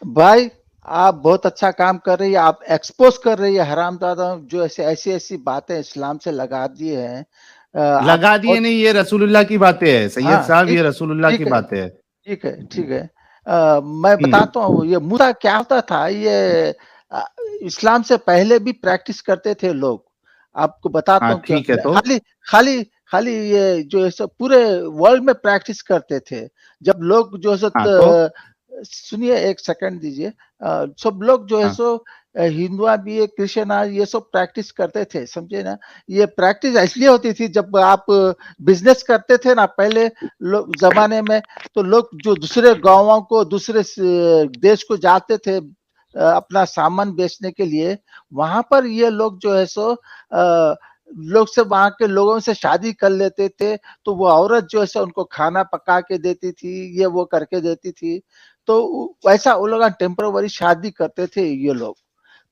भाई आप बहुत अच्छा काम कर रही है, आप एक्सपोज कर रही है हरामजादा जो ऐसे ऐसी ऐसी बातें इस्लाम से लगा दिए हैं। आप लगा दिए बहुत। नहीं, ये रसूलुल्लाह की बातें है सैयद हाँ साहब, ठीक, ये रसूलुल्लाह की ठीक है, बातें है। ठीक है, ठीक है। मैं हम्म। बताता हूँ ये मूसा क्या होता था, ये अ, इस्लाम से पहले भी प्रैक्टिस करते थे लोग। आपको बताता हाँ हूँ क्या, ठीक है तो। खाली खाली खाली ये जो है सो पूरे वर्ल्ड में प्रैक्टिस करते थे। जब लोग जो है सो हाँ तो। सुनिए एक सेकंड दीजिए। सब लोग जो है हाँ सो हिंदुआ भी है, क्रिश्चियन ये सब प्रैक्टिस करते थे, समझे ना। ये प्रैक्टिस इसलिए होती थी जब आप बिजनेस करते थे ना पहले लोग जमाने में, तो लोग जो दूसरे गांवों को दूसरे देश को जाते थे अपना सामान बेचने के लिए, वहां पर ये लोग जो है सो लोग से वहां के लोगों से शादी कर लेते थे। तो वो औरत जो है सो उनको खाना पका के देती थी, ये वो करके देती थी। तो वैसा वो लोग टेम्पररी शादी करते थे ये लोग।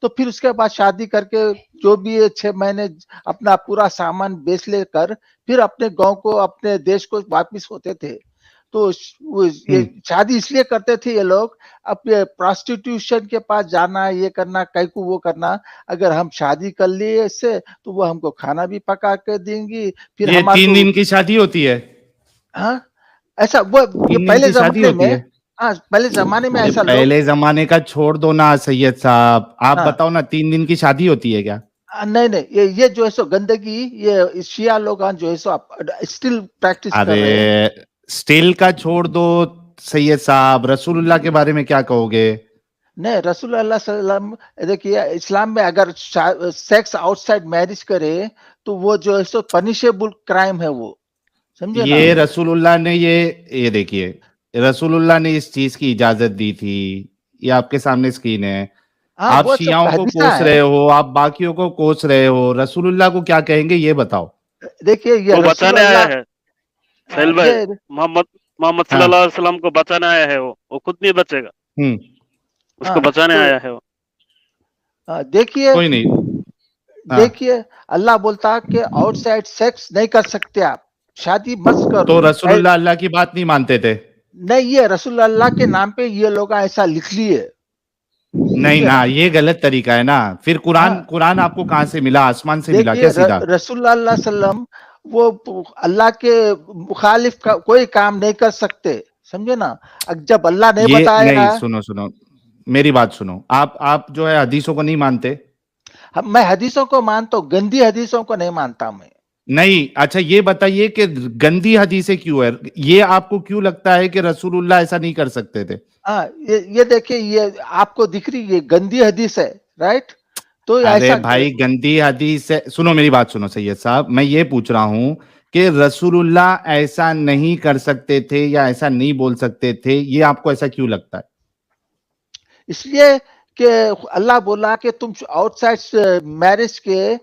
तो फिर उसके बाद शादी करके जो भी ये 6 महीने अपना पूरा सामान बेच लेकर फिर अपने गांव को अपने देश को वापिस होते थे। तो ये हम्म। शादी इसलिए करते थे ये लोग, अब ये प्रोस्टिट्यूशन के पास जाना, ये करना, कई को वो करना। अगर हम शादी कर लिए इससे तो वो हमको खाना भी पका के देंगी, फिर ये हमारे तीन को। दिन की शादी होती है? हाँ, ऐसा वो ये 3 दिन पहले की शादी जमाने होती में। है? हाँ, पहले जमाने में अरे ऐसा लोग। पहले जमाने का छोड़ दो ना सैयद साहब, आप हाँ, बताओ ना, 3 दिन की शादी होती है क्या? नहीं नहीं, ये जो है सो गंदगी, ये शिया लोग जो है सो स्टिल प्रैक्टिस कर रहे हैं। अरे स्टील का छोड़ दो सैयद साहब, रसूलुल्लाह के बारे में क्या कहोगे? नहीं, रसूल अल्लाह सल्लम, देखिए इस्लाम में अगर सेक्स आउटसाइड मैरिज करे तो वो जो है सो पनिशेबल क्राइम है वो, समझे ना। ये रसूलुल्लाह ने ये देखिए, रसूलुल्लाह ने इस चीज की इजाजत दी थी। ये आपके सामने स्क्रीन है। हाँ आप वो सब शियाओं को हदीसा कोस है। रहे हो, आप बाकियों को कोस रहे हो, रसूलुल्लाह को क्या कहेंगे ये बताओ। देखिए ये वो रसूल बचाने आया अल्लाह। है साहिल भाई। ये मोहम्मद मोहम्मद हाँ। सल्लल्लाहु अलैहि वसल्लम को बचाने आया है, वो खुद नहीं बचेगा, हम्म। उसको हाँ बचाने तो आया है वो। देखिए, कोई नहीं। हाँ। देखिए अल्लाह बोलता कि आउटसाइड सेक्स नहीं कर सकते आप, शादी मत तो करो। रसूलुल्लाह अल्लाह की बात नहीं मानते थे? नहीं, ये रसूल अल्लाह के नाम पे ये लोग ऐसा लिख लिए, नहीं समझे ना, ना। ये गलत तरीका है ना। फिर कुरान हाँ, कुरान आपको कहां से मिला? आसमान से मिला क्या देखिए सीधा? रसूल अल्लाह सल्लम वो अल्लाह के मुखालिफ का कोई काम नहीं कर सकते, समझे ना। जब अल्लाह ने ये बताया। नहीं, सुनो सुनो, मेरी बात सुनो। आप जो है हदीसों को नहीं मानते? मैं हदीसों को मानता हूँ, गंदी हदीसों को नहीं मानता मैं। नहीं, अच्छा ये बताइए कि गंदी हदीसें क्यों है? ये आपको क्यों लगता है कि रसूलुल्लाह ऐसा नहीं कर सकते थे? हाँ, ये देखिए, ये आपको दिख रही ये गंदी हदीस है, राइट। तो अरे ऐसा भाई गंदी हदीस है, सुनो मेरी बात सुनो सैयद साहब, मैं ये पूछ रहा हूं कि रसूलुल्लाह ऐसा नहीं कर सकते थे या ऐसा नहीं बोल सकते थे, ये आपको ऐसा क्यों लगता है? इसलिए कि अल्लाह बोला कि तुम आउटसाइड मैरिज के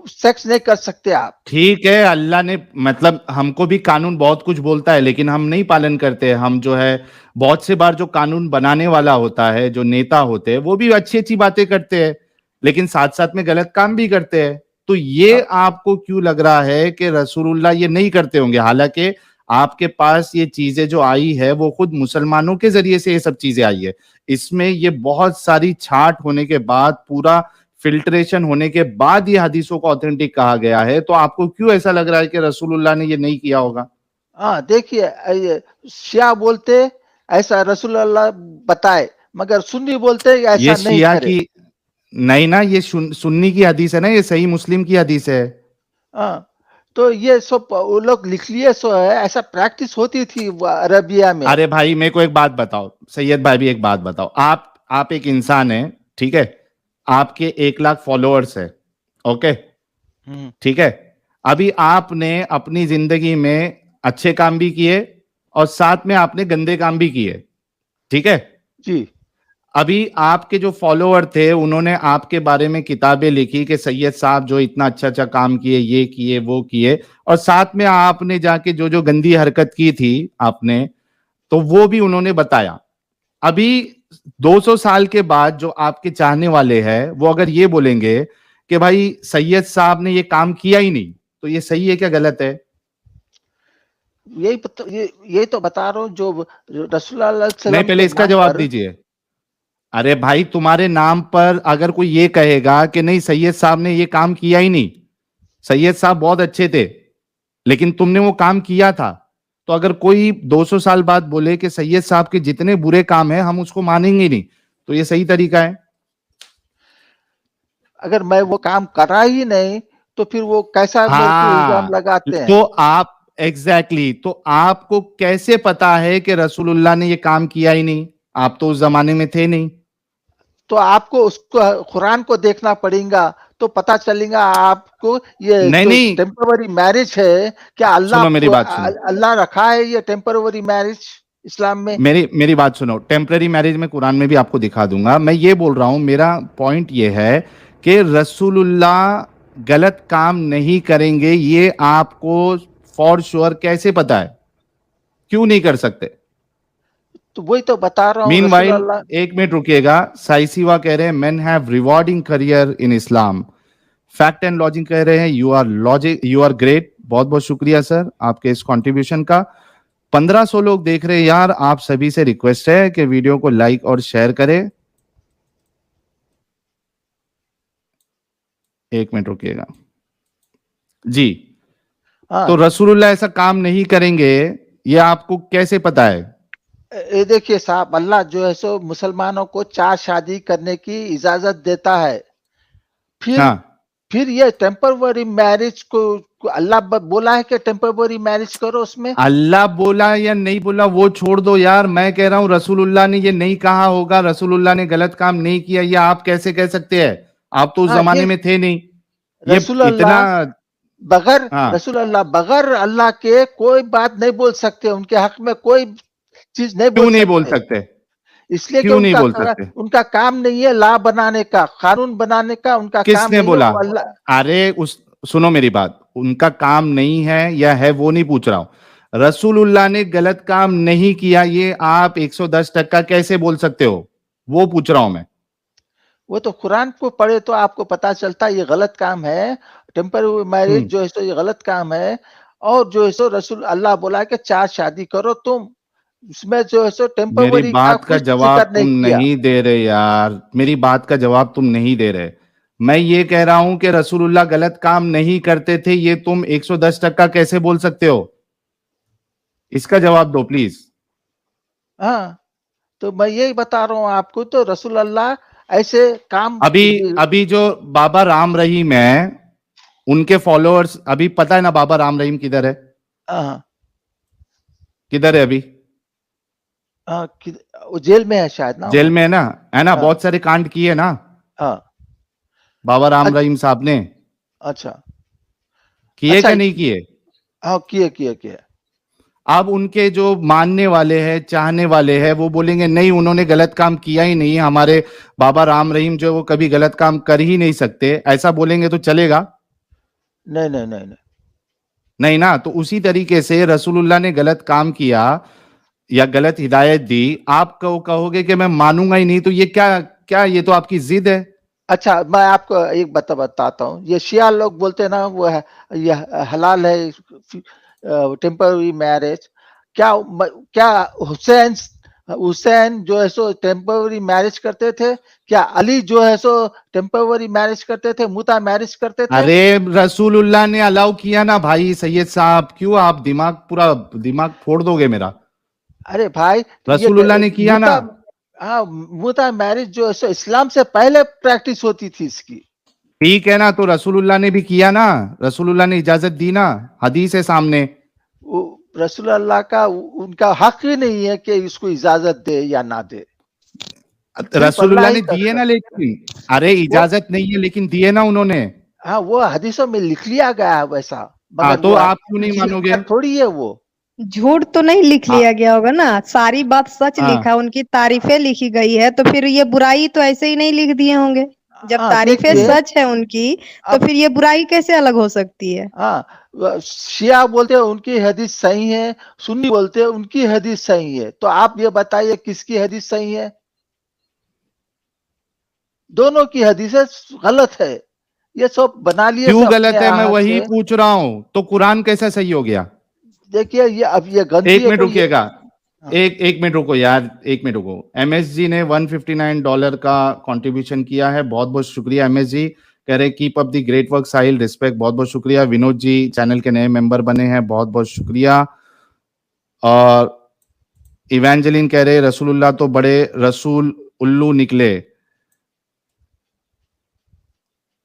सेक्स नहीं कर सकते आप। ठीक है, अल्लाह ने मतलब हमको भी कानून बहुत कुछ बोलता है लेकिन हम नहीं पालन करते। हम जो है बहुत से बार जो कानून बनाने वाला होता है, जो नेता होते हैं, वो भी अच्छी अच्छी बातें करते हैं लेकिन साथ साथ में गलत काम भी करते हैं। तो ये हाँ, आपको क्यों लग रहा है कि रसूलुल्लाह ये नहीं करते होंगे? हालांकि आपके पास ये चीजें जो आई है वो खुद मुसलमानों के जरिए से ये सब चीजें आई है। इसमें ये बहुत सारी छांट होने के बाद, पूरा फिल्ट्रेशन होने के बाद ये हदीसों को ऑथेंटिक कहा गया है। तो आपको क्यों ऐसा लग रहा है कि रसूलुल्लाह ने ये नहीं किया होगा? हाँ, देखिए ये शिया बोलते ऐसा रसूल अल्लाह बताए, मगर सुन्नी बोलते ये ऐसा नहीं शिया करे। की नहीं ना, ये सुन्नी की हदीस है ना, ये सही मुस्लिम की हदीस है। हाँ, तो ये सब वो लोग लिख लिए सो है, ऐसा प्रैक्टिस होती थी अरबिया में। अरे भाई मेरे को एक बात बताओ सैयद भाई, भी एक बात बताओ। आप एक इंसान है, ठीक है? आपके 1 लाख फॉलोअर्स है, ओके? हम्म, ठीक है। अभी आपने अपनी जिंदगी में अच्छे काम भी किए और साथ में आपने गंदे काम भी किए, ठीक है? जी। अभी आपके जो फॉलोअर थे उन्होंने आपके बारे में किताबें लिखी कि सैयद साहब जो इतना अच्छा अच्छा काम किए, ये किए, वो किए, और साथ में आपने जाके जो जो गंदी हरकत की थी आपने, तो वो भी उन्होंने बताया। अभी 200 साल के बाद जो आपके चाहने वाले हैं वो अगर ये बोलेंगे कि भाई सैयद साहब ने ये काम किया ही नहीं, तो ये सही है क्या गलत है? यही तो बता रहा हूँ जो रसूल अल्लाह नहीं, सल्लम पहले के इसका नाम जवाब पर। दीजिए। अरे भाई, तुम्हारे नाम पर अगर कोई ये कहेगा कि नहीं सैयद साहब ने ये काम किया ही नहीं, सैयद साहब बहुत अच्छे थे लेकिन तुमने वो काम किया था, तो अगर कोई 200 साल बाद बोले कि सैयद साहब के जितने बुरे काम हैं हम उसको मानेंगे नहीं, तो ये सही तरीका है? अगर मैं वो काम करा ही नहीं तो फिर वो कैसा मेरे को इल्जाम लगाते हैं? तो आप एग्जैक्टली तो आपको कैसे पता है कि रसूलुल्लाह ने ये काम किया ही नहीं? आप तो उस जमाने में थे नहीं। तो आपको उसको कुरान को देखना पड़ेगा तो पता चलेगा आपको। ये नहीं टेम्पररी मैरिज है क्या? अल्लाह सुनो मेरी बात सुनो, अल्लाह रखा है ये टेम्पररी मैरिज इस्लाम में? मेरी बात सुनो। टेम्पररी मैरिज में कुरान में भी आपको दिखा दूंगा। मैं ये बोल रहा हूं, मेरा पॉइंट ये है कि रसूलुल्लाह गलत काम नहीं करेंगे, ये आपको फॉर श्योर कैसे पता है? क्यों नहीं कर सकते? तो वही तो बता रहा हूँ। मीनवाइल एक मिनट रुकिएगा, साइसिवा कह रहे हैं men have rewarding career in Islam. Fact and logic कह रहे हैं यू आर ग्रेट। बहुत बहुत शुक्रिया सर आपके इस कंट्रीब्यूशन का। 1500 लोग देख रहे हैं यार, आप सभी से रिक्वेस्ट है कि वीडियो को लाइक और शेयर करें। एक मिनट रुकिएगा जी। हाँ। तो रसूलुल्लाह ऐसा काम नहीं करेंगे, ये आपको कैसे पता है? ये देखिए साहब, अल्लाह जो है सो मुसलमानों को 4 शादी करने की इजाजत देता है। फिर ये टेम्पररी मैरिज को अल्लाह बोला है कि टेम्पररी मैरिज करो उसमें। अल्लाह बोला या नहीं बोला वो छोड़ दो यार, मैं कह रहा हूं रसूलुल्लाह ने ये नहीं कहा होगा, रसूलुल्लाह ने गलत काम नहीं किया, ये आप कैसे कह सकते हैं? आप तो उस जमाने में थे नहीं। ये इतना बगैर रसूलुल्लाह बगैर अल्लाह के कोई बात नहीं बोल सकते, उनके हक में कोई चीज नहीं बोल सकते। इसलिए कि उनका काम नहीं है ला बनाने का, कानून बनाने का। उनका काम किसने बोला? अरे सुनो मेरी बात, उनका काम नहीं है या है वो नहीं पूछ रहा हूं। रसूलुल्लाह ने गलत काम नहीं किया, ये आप 110% कैसे बोल सकते हो, वो पूछ रहा हूं मैं। वो तो कुरान को पढ़े तो आपको पता चलता है ये गलत काम है। टेम्पररी मैरिज जो है सो ये गलत काम है। और जो है सो रसूल अल्लाह बोला कि 4 शादी करो तुम, उसमें जो है सो टेम्पररी। मेरी बात का जवाब तुम नहीं दे रहे यार, मेरी बात का जवाब तुम नहीं दे रहे। मैं ये कह रहा हूं कि रसूलुल्लाह गलत काम नहीं करते थे, ये तुम 110% कैसे बोल सकते हो? इसका जवाब दो प्लीज। हाँ, तो मैं यही बता रहा हूं आपको। तो रसूलुल्लाह ऐसे काम अभी जो बाबा राम रहीम है उनके फॉलोअर्स, अभी पता है ना बाबा राम रहीम किधर है? किधर है अभी? वो जेल में है शायद ना। जेल में है ना? बहुत सारे कांड किए ना बाबा राम रहीम साहब ने। अच्छा, किए क्या नहीं किए? हाँ किए। अब उनके जो मानने वाले हैं, चाहने वाले हैं, वो बोलेंगे नहीं उन्होंने गलत काम किया ही नहीं, हमारे बाबा राम रहीम जो वो कभी गलत काम कर ही नहीं सकते, ऐसा बोलेंगे तो चलेगा? नहीं ना। तो उसी तरीके से रसूलुल्लाह ने गलत काम किया या गलत हिदायत दी, आप कहोगे कि मैं मानूंगा ही नहीं, तो ये क्या ये तो आपकी जिद है। अच्छा, मैं आपको एक बताता हूँ। ये शिया लोग बोलते हैं ना वो ये हलाल है टेम्पररी मैरिज। क्या हुसैन जो है सो टेम्पररी मैरिज करते थे? क्या अली जो है सो टेम्पररी मैरिज करते थे, मुता मैरिज करते थे? अरे रसूलुल्लाह ने अलाउ किया ना भाई सैयद साहब, क्यों आप पूरा दिमाग फोड़ दोगे मेरा? अरे भाई, रसूलुल्लाह ने किया ना। हाँ, मुता मैरिज जो है सो इस्लाम से पहले प्रैक्टिस होती थी इसकी। ठीक है ना, तो रसूलुल्लाह ने भी किया ना, रसूलुल्लाह ने इजाजत दी ना, हदीस है सामने। रसूलुल्लाह का उनका हक ही नहीं है कि इसको इजाजत दे या ना दे। रसूलुल्लाह ने दिए ना, लेकिन अरे इजाजत नहीं है लेकिन दिए ना उन्होंने। हाँ, वो हदीसों में लिख लिया गया है वैसा। तो आप क्यों नहीं मानोगे? थोड़ी है वो, झूठ तो नहीं लिख लिया गया होगा ना, सारी बात सच लिखा, उनकी तारीफें लिखी गई है, तो फिर ये बुराई तो ऐसे ही नहीं लिख दिए होंगे। जब तारीफें सच है उनकी तो फिर ये बुराई कैसे अलग हो सकती है? हाँ, शिया बोलते हैं उनकी हदीस सही है, सुन्नी बोलते हैं उनकी हदीस सही है। तो आप ये बताइए किसकी हदीस सही है? दोनों की हदीसें गलत है। ये सब बना लिए। क्यों गलत है? मैं वही पूछ रहा हूं। तो कुरान कैसा सही हो गया? देखिए ये अब ये गंदी। एक मिनट रुकिएगा, हाँ। एक मिनट रुको यार, एक मिनट रुको। एमएसजी ने $159 का कंट्रीब्यूशन किया है, बहुत बहुत शुक्रिया एमएस जी। कह रहे keep up the great work Sahil, respect, बहुत बहुत शुक्रिया। विनोद जी चैनल के नए मेंबर बने हैं, बहुत बहुत शुक्रिया। और इवेंजेलिन कह रहे रसूलुल्लाह तो बड़े रसूल उल्लू निकले।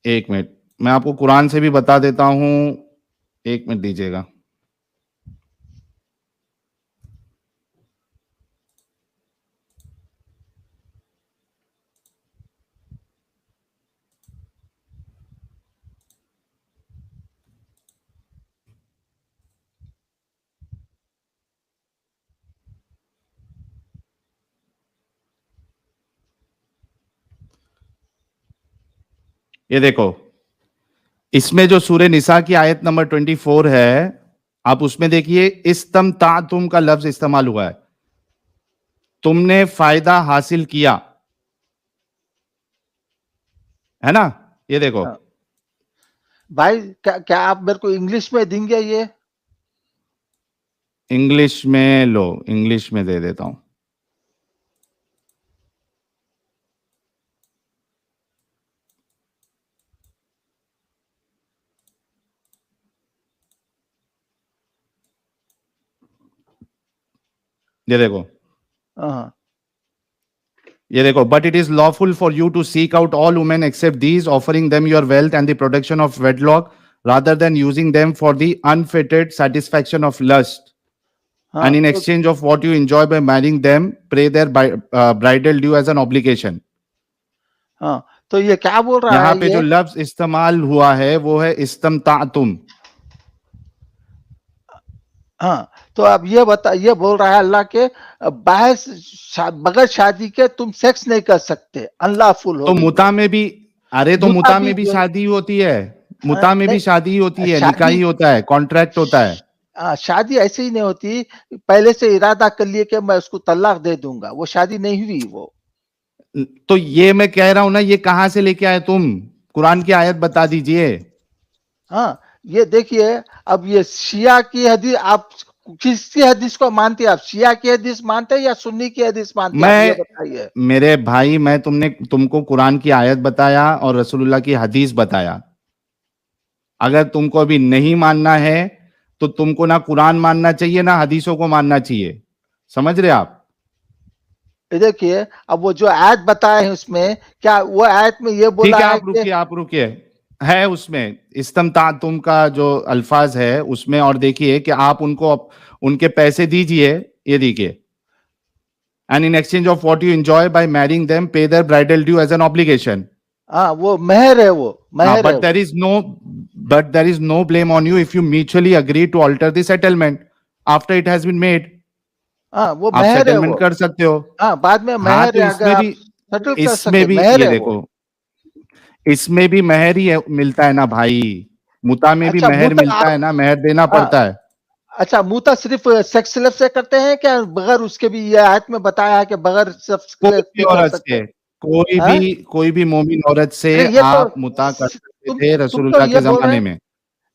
एक मिनट, मैं आपको कुरान से भी बता देता हूं, एक मिनट दीजिएगा। ये देखो, इसमें जो सूरह निसा की आयत नंबर 24 है, आप उसमें देखिए इस्तम तातुम का लफ्ज इस्तेमाल हुआ है, तुमने फायदा हासिल किया, है ना। ये देखो हाँ। भाई क्या आप मेरे को इंग्लिश में देंगे ये? इंग्लिश में लो, इंग्लिश में दे देता हूं। ये देखो, हाँ। ये देखो, but it is lawful for you to seek out all women except these, offering them your wealth and the protection of wedlock rather than using them for the unfettered satisfaction of lust. हाँ And in तो, exchange of what you enjoy by marrying them, pay their bridal due as an obligation. हाँ तो ये क्या बोल रहा यहाँ है पे जो ये? लफ्ज इस्तेमाल हुआ है वो है इस्तमतातुम। हाँ तो अब ये बोल रहा है अल्लाह के बगैर शादी के तुम सेक्स नहीं कर सकते, अनलॉफुल तो होगी मुता में भी, अरे तो मुता मुता भी में भी जो- शादी होती है, मुता में भी नहीं, शादी होती है, शादी- निकाह ही होता है, कॉन्ट्रैक्ट होता है। शादी ऐसे ही नहीं होती, पहले से इरादा कर लिए कि मैं उसको तलाक दे दूंगा, वो शादी नहीं हुई वो। तो ये मैं कह रहा हूं ना, ये कहां से लेके आए तुम? कुरान की आयत बता दीजिए। हाँ ये देखिए, अब ये शिया की हदीस, आप किसकी हदीस को मानते हैं? आप शिया की हदीस मानते हैं या सुन्नी की हदीस मानते हैं? आप ये बताइए। मेरे भाई, मैं तुमको कुरान की आयत बताया और रसूलुल्लाह की हदीस बताया। अगर तुमको अभी नहीं मानना है तो तुमको ना कुरान मानना चाहिए ना हदीसों को मानना चाहिए, समझ रहे आप? ये देखिए, अब वो जो आयत बताए हैं उसमें, क्या वो आयत में ये ठीक बोला है, है आप रुकिए है उसमें इस्तमतातुम का जो अल्फाज है उसमें, और देखिए कि आप उनको उनके पैसे दीजिए। ये देखिए, and in exchange of what you enjoy by marrying them, pay their bridal due as an obligation. हाँ वो मेहर है, वो मेहर है। But there is no blame on you if you mutually agree to alter the settlement after it has been made. हाँ वो आप मेहर है सेटलमेंट वो। कर सकते हो। हाँ बाद में हाँ मेहर तो है, अगर इसमें आप भी, सेटल कर इसमें सके, भी मेहर ये है देखो, वो। इसमें भी मेहर ही मिलता है ना भाई, मुता में भी अच्छा मेहर मुता मिलता है आप, ना, मेहर देना पड़ता है। अच्छा मुता सिर्फ सेक्स स्लेव से करते हैं क्या? बगैर उसके भी ये आयत में बताया है कि बगैर सेक्स कोई स्लेव भी भी कर औरत सकते से, हैं? हाँ? कोई भी मोमिन औरत से अरे ये तो आप मुता कर सकते थे तुम तो रसूलुल्लाह ये के बोल रहे जमाने हैं, में।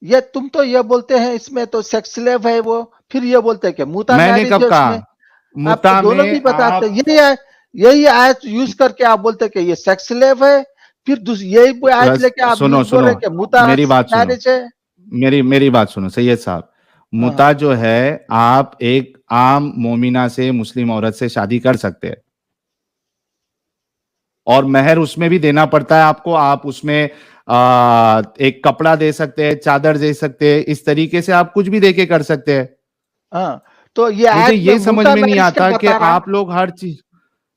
ये तुम तो ये बोलते हैं इसमें तो सेक्स स्लेव है वो, फिर ये बोलते हैं कि मुता मैंने मैरिज कब है कहा? उसमें। आप तो मुता दोनों भी में बताते आप, हैं, यही आयत यूज करके आप बोलते हैं कि ये सेक्स स्लेव है, फिर यही आयत लेके आप सुनो यूज बोल सुनो, रहे हैं कि मुता मेरी बात सुनो, मैरिज है। मेरी बात सुनो सैयद साहब। हाँ मुता जो है, आप एक आम मोमिना से, मुस्लिम औरत से शादी कर सकते हैं, और मेहर उसमें भी देना पड़ता है आपको। आप उसमें एक कपड़ा दे सकते हैं, चादर दे सकते हैं, इस तरीके से आप कुछ भी देके कर सकते हैं। हाँ तो ये मुझे आयत में ये समझ मुता में नहीं मैरिज क्या आता कि बता रहा है? आप लोग हर चीज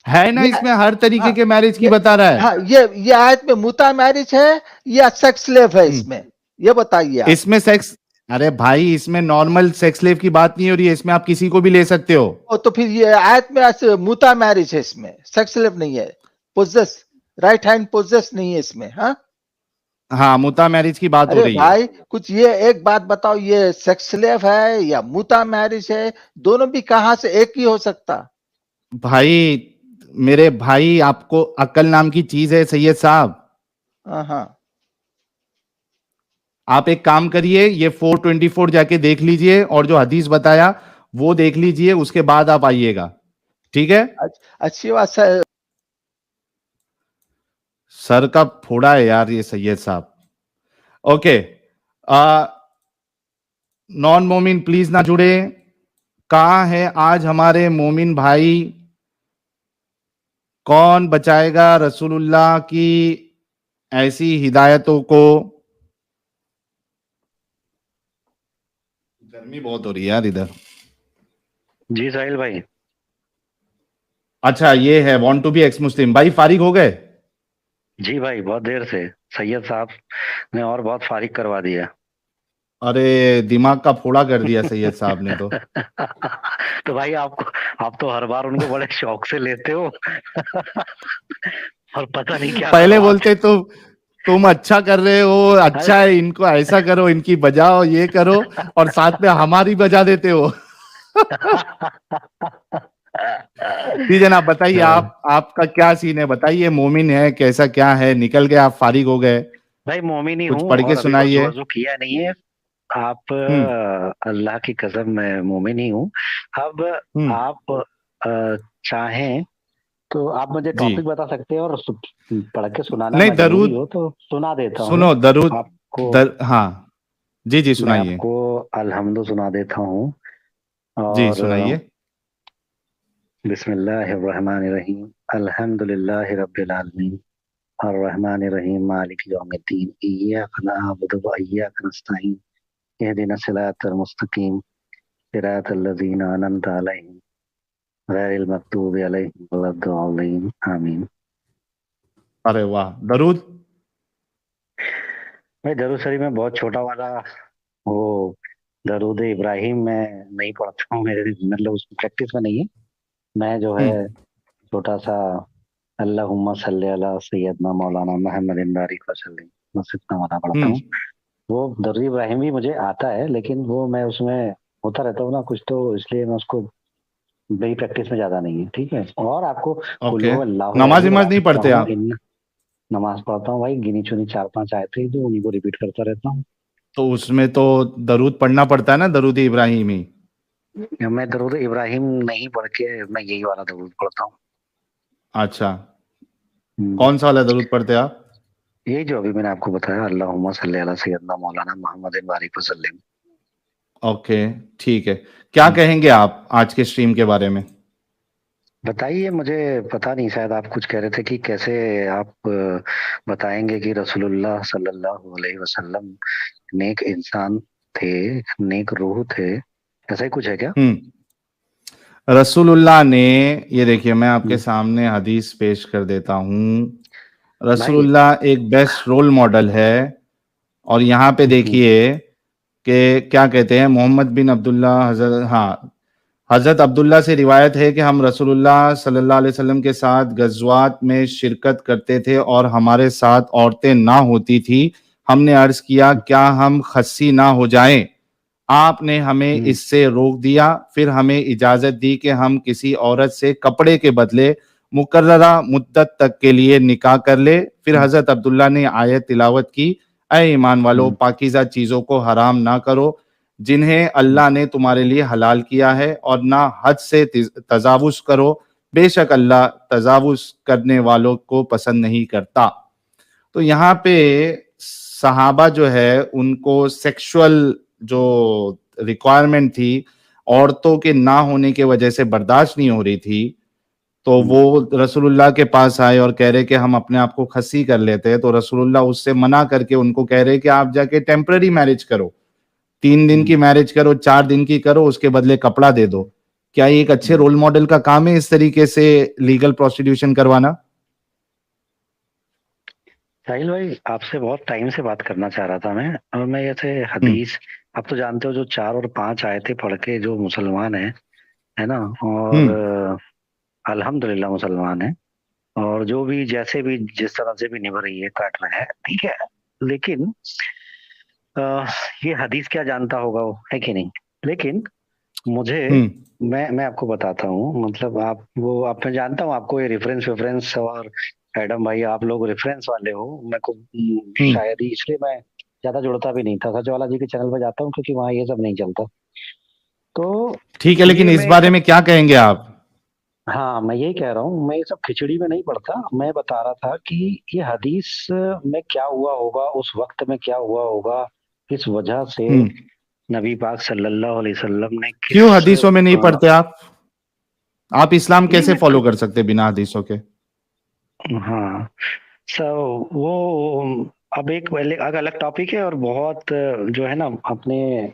है ना, ये इसमें हर तरीके हाँ के मैरिज की ये बता रहा है। हाँ ये आयत में मुता मैरिज है या सेक्स स्लेव है? हम्म, इसमें ये बताइए आप। इसमें सेक्स, अरे भाई इसमें नॉर्मल सेक्स स्लेव की बात नहीं हो रही है, इसमें आप किसी को भी ले सकते हो। तो फिर ये आयत में ऐसे मुता मैरिज है, इसमें सेक्स स्लेव नहीं है, पोजेस, राइट हैंड पोजेस नहीं है इसमें। हाँ हाँ, मुता मैरिज की बात हो अरे रही है। भाई कुछ ये एक बात बताओ, ये सेक्स स्लेव है या मुता मैरिज है? दोनों भी कहां से एक ही हो सकता? भाई मेरे भाई, आपको अक्ल नाम की चीज है सैयद साहब। हाँ आप एक काम करिए, ये 424 जाके देख लीजिए, और जो हदीस बताया वो देख लीजिए, उसके बाद आप आइएगा, ठीक है। अच्छी बात सर। सर का फोड़ा है यार ये सैयद साहब। ओके, नॉन मोमिन प्लीज ना जुड़े। कहाँ है आज हमारे मोमिन भाई? कौन बचाएगा रसूलुल्लाह की ऐसी हिदायतों को? गर्मी बहुत हो रही है यार इधर। जी साहिल भाई। अच्छा, ये है want to be ex Muslim भाई, फारिग हो गए? जी भाई, बहुत देर से सैयद साहब ने और बहुत फारिग करवा दिया। अरे दिमाग का फोड़ा कर दिया सैयद साहब ने तो। तो भाई आप तो हर बार उनको बड़े शौक से लेते हो और पता नहीं क्या पहले करवा बोलते तुम अच्छा कर रहे हो, अच्छा है, इनको ऐसा करो, इनकी बजाओ, ये करो, और साथ में हमारी बजा देते हो। जी जनाब, बताइए आपका क्या सीन है? बताइए, मोमिन है कैसा, क्या है? निकल गए आप, फारिग हो गए? भाई मोमिन ही कुछ हूँ पढ़ के और अभी सुनाइए। वजू किया नहीं है। आप अल्लाह की कसम मैं मोमिन ही हूँ। अब आप चाहें तो आप मुझे जी टॉपिक बता सकते हैं और पढ़ के सुनाना नहीं, मजबूरी दरूद हो तो सुना देता हूँ सुनो, दरूद आपको। हाँ जी जी मैं सुनाइए। आपको अल्हम्दु सुना देता हूँ जी और सुनाइए। बिस्मिल्लाहिर्रहमानिर्रहीम अल्हम्दुलिल्लाहि रब्बिल आलमीन अर्रहमानिर्रहीम मालिक यौमिद्दीन इय्याका नअबुदु व इय्याका नस्तईन इहदिनस सिरातल मुस्तकीम सिरातल लज़ीना अनअमता अलैहिम गैरिल मग़दूबि अलैहिम वलद्दाल्लीन आमीन। अरे वाह, दरूद। भाई दरूद शरीफ में बहुत छोटा वाला वो दरूद इब्राहिम में नहीं पढ़ता हूँ, मेरे मतलब उसकी प्रैक्टिस में नहीं है। मैं जो है छोटा सा अल्लाहुम्मा सल्ली अला सैयदना मौलाना मुहम्मदिन बारिक वसल्लम बस इतना वाला पढ़ता हूँ। वो दरूद इब्राहिम भी मुझे आता है, लेकिन वो मैं उसमें होता रहता हूँ ना कुछ, तो इसलिए मैं उसको मेरी प्रैक्टिस में ज्यादा नहीं है। ठीक है, और आपको कुल ओके, हु अल्लाहु नमाज अहद इमाज बता नहीं सकता पढ़ते हूँ। आप? नमाज पढ़ता हूँ भाई, गिनी चुनी 4-5 आयतें जो उन्हीं को रिपीट करता रहता हूँ। तो उसमें तो दरूद पढ़ना पड़ता है ना, दरूद इब्राहिमी। मैं दरूद इब्राहिम नहीं पढ़ के मैं यही वाला दरूद पढ़ता हूँ। अच्छा, कौन सा वाला दरूद पढ़ते आप? यही जो अभी मैंने आपको बताया, अल्लाहुम्मा सल्ली अला सैयदना मौलाना मुहम्मदिन बारिक वसल्लम। ओके, ठीक है। क्या कहेंगे आप आज के स्ट्रीम के बारे में? बताइए, मुझे पता नहीं, शायद आप कुछ कह रहे थे कि कैसे आप बताएंगे कि रसूलुल्लाह सल्लल्लाहु अलैहि वसल्लम नेक इंसान थे, नेक रूह थे, ऐसा ही कुछ है क्या? रसूलुल्लाह ने, ये देखिए मैं आपके सामने हदीस पेश कर देता हूँ। रसूलुल्लाह एक बेस्ट रोल मॉडल है। और यहाँ पे देखिए कि क्या कहते हैं, मोहम्मद बिन अब्दुल्ला हजरत अब्दुल्ला से रिवायत है कि हम रसूलुल्लाह सल्लल्लाहु अलैहि वसल्लम के साथ गज़वात में शिरकत करते थे और हमारे साथ औरतें ना होती थी। हमने अर्ज किया, क्या हम खस्सी ना हो जाएं? आपने हमें इससे रोक दिया, फिर हमें इजाजत दी कि हम किसी औरत से कपड़े के बदले मुकर्ररा मुद्दत तक के लिए निकाह कर ले। फिर हजरत अब्दुल्ला ने आयत तिलावत की, ऐ ईमान वालों, पाकीज़ा चीजों को हराम ना करो जिन्हें अल्लाह ने तुम्हारे लिए हलाल किया है, और ना हद से तजावुज करो, बेशक अल्लाह तजावुज करने वालों को पसंद नहीं करता। तो यहाँ पे सहाबा जो है उनको सेक्सुअल जो रिक्वायरमेंट थी औरतों के ना होने की वजह से बर्दाश्त नहीं हो रही थी, तो वो रसूलुल्लाह के पास आए और कह रहे कि हम अपने आप को खसी कर लेते हैं। तो रसूलुल्लाह उससे मना करके उनको कह रहे कि आप जाके टेम्पररी मैरिज करो, 3 दिन की मैरिज करो, 4 दिन की करो, उसके बदले कपड़ा दे दो। क्या ये एक अच्छे रोल मॉडल का काम है इस तरीके से लीगल प्रोस्टिट्यूशन करवाना? साहिल भाई, आपसे बहुत टाइम से बात करना चाह रहा था मैं, और मैं ऐसे हदीस, आप तो जानते हो जो 4 और 5 आयतें पढ़ के जो मुसलमान है ना, और अल्हम्दुलिल्लाह मुसलमान है, और जो भी जैसे भी जिस तरह से भी निभ रही है, काट रहा है, ठीक है, लेकिन ये हदीस क्या जानता होगा वो, है कि नहीं? लेकिन मुझे मैं आपको बताता हूँ, मतलब मैं जानता हूँ आपको ये रेफरेंस और एडम भाई आप लोग रेफरेंस वाले हो, मैं को शायद ही इसलिए मैं ज्यादा जुड़ता भी नहीं था। सच वाला जी के चैनल पर जाता हूँ क्योंकि वहाँ ये सब नहीं चलता। तो ठीक है, लेकिन ये इस मैं बारे में क्या कहेंगे आप? हाँ, मैं यही कह रहा हूँ, मैं ये सब खिचड़ी में नहीं पढ़ता। मैं बता रहा था कि ये हदीस में क्या हुआ होगा, उस वक्त में क्या हुआ होगा, किस वजह से नबी पाक सल्लल्लाहु अलैहि वसल्लम ने क्यों किस हदीसों में नहीं पढ़ते आप इस्लाम नहीं कैसे मैं फॉलो कर सकते बिना हदीसों के? हाँ, सो वो अब एक अलग अलग टॉपिक है, और बहुत जो है ना अपने,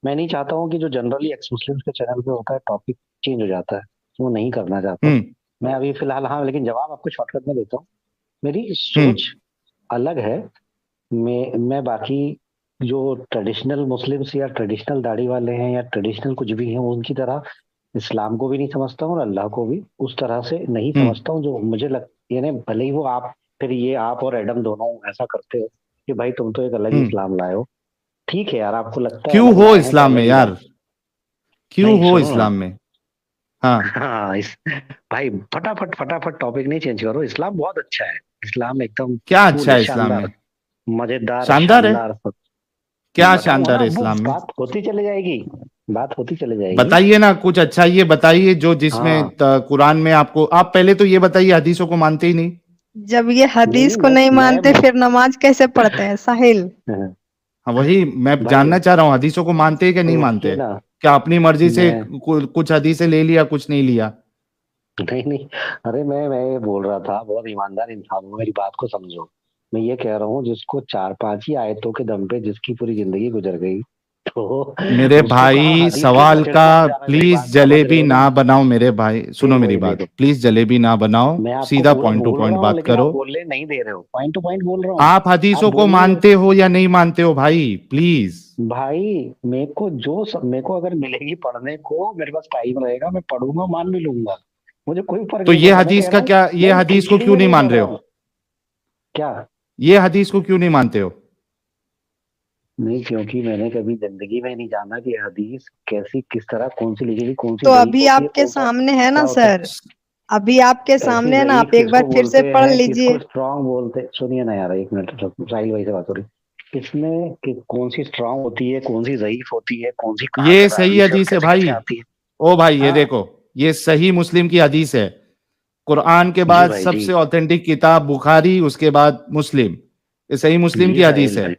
मैं नहीं चाहता हूँ कि जो जनरली एक्स मुस्लिम के चैनल पे होता है टॉपिक चेंज हो जाता है, वो नहीं करना चाहता हूँ हम्म मैं अभी फिलहाल। हाँ, लेकिन जवाब आपको शॉर्टकट में देता हूँ। मेरी हम्म सोच अलग है। मैं बाकी जो ट्रेडिशनल मुस्लिम्स या ट्रेडिशनल दाढ़ी वाले हैं या ट्रेडिशनल कुछ भी हैं, उनकी तरह इस्लाम को भी नहीं समझता हूँ और अल्लाह को भी उस तरह से नहीं हम्म समझता हूँ जो मुझे यानी भले ही वो आप, फिर ये आप और एडम दोनों ऐसा करते हो कि भाई तुम तो एक अलग ही हम्म इस्लाम लाए हो। ठीक है यार, आपको लगता है क्यों अलग हो लाए हैं तो इस्लाम अलग में ही यार? लाए। क्यों नहीं हो सुनो ना। इस्लाम में? हाँ, हाँ, भाई फटाफट फटाफट टॉपिक नहीं चेंज करो। इस्लाम बहुत अच्छा है। इस्लाम एकदम क्या कूल अच्छा है, है इस्लाम में? शानदार, मजेदार, शानदार है? शानदार सब। क्या बताऊंगा शानदार ना, है वो इस्लाम में? बात होती चली जाएगी, बात होती चली जाएगी। बताइए ना, कुछ अच्छा ये बताइए जो जिसमें हाँ, कुरान में आपको, आप पहले तो ये बताइए हदीसों को मानते ही नहीं। जब ये नहीं हदीस नहीं, को नहीं मानते मैं फिर नमाज कैसे पढ़ते हैं साहिल? हाँ, वही मैं भाई जानना चाह रहा हूँ, हदीसों को मानते हैं कि नहीं देखिए मानते? ना, क्या अपनी मर्जी से मैं कुछ हदीसें ले लिया, कुछ नहीं लिया? नहीं नहीं, अरे मैं ये बोल रहा था, बहुत ईमानदार इंसान हूँ, मेरी बात को समझो। मैं ये कह रहा हूँ, जिसको 4-5 ही आयतों के दम पे जिसकी पूरी जिंदगी गुजर गई, तो मेरे उसको कहाँ भाई हदीस के सवाल पचड़े का में ले जाना है। मेरी प्लीज बात समझ रहे जलेबी हो ना ना? बनाओ मेरे भाई, सुनो देखो मेरी ये बात, देखो, प्लीज जलेबी ना बनाओ, मैं आपको सीधा पूरा पॉइंट टू बोल पॉइंट रहा हूँ, बात लेकिन आप करो। बोलने नहीं दे रहे हो। पॉइंट टू पॉइंट बोल रहा हूँ, आप आप हदीसों को बोलने। मानते हो या नहीं मानते हो भाई, प्लीज? भाई मेरे को अगर मिलेगी पढ़ने को, मेरे पास टाइम रहेगा, मैं पढ़ूंगा, मान भी लूंगा, मुझे कोई फर्क तो नहीं ये पड़ता। मैं कह हदीस रहा का हूँ, क्या, ये मैं इस हदीस को खिचड़ी क्यों में नहीं नहीं मान पड़ रहे रहा हो? हूँ। क्या? ये हदीस को क्यों नहीं मानते हो? नहीं, क्योंकि मैंने कभी जिंदगी में नहीं जाना कि हदीस कैसी, किस तरह, कौन सी लिखी गई, कौन सी तो ज़ईफ अभी होती है, आपके कौन सा सामने है क्या ना होता है। सर, अभी आपके कैसी सामने है ना, ज़ईफ आप एक बार किसको फिर से बोलते पढ़ हैं, लीजिए। किसको स्ट्रांग बोलते हैं। सुनिए ना यार, एक मिनट, साहिल भाई से बात हो रही। इसमें कौन सी स्ट्रांग होती है, कौन सी ज़ईफ होती है, कौन सी कहाँ ये से सही रावी से और हदीस है कैसे कैसे भाई। आती है। ओ भाई ये हाँ देखो, ये सही मुस्लिम की हदीस है। कुरान के जी बाद भाई जी, सबसे ऑथेंटिक किताब बुखारी, उसके बाद मुस्लिम। ये सही मुस्लिम की जी हदीस साहिल है। भाई,